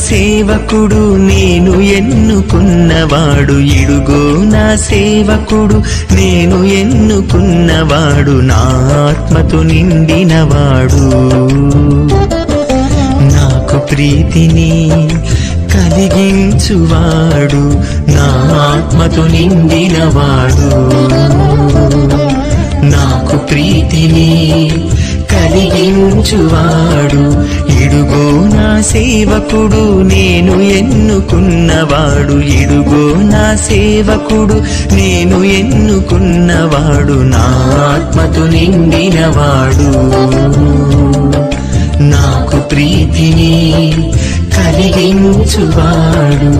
సేవకుడు నేను ఎన్నుకున్నవాడు, ఇడుగో నా సేవకుడు నేను ఎన్నుకున్నవాడు, నా ఆత్మతో నిండినవాడు, నాకు ప్రీతిని కలిగించువాడు, నా ఆత్మతో నిండినవాడు, నాకు ప్రీతిని కలిగించువాడు, ఇడుగో నా సేవకుడు నేను ఎన్నుకున్నవాడు, ఇడుగో నా సేవకుడు నేను ఎన్నుకున్నవాడు, నా ఆత్మతో నిండినవాడు, నాకు ప్రీతిని కలిగించువాడు.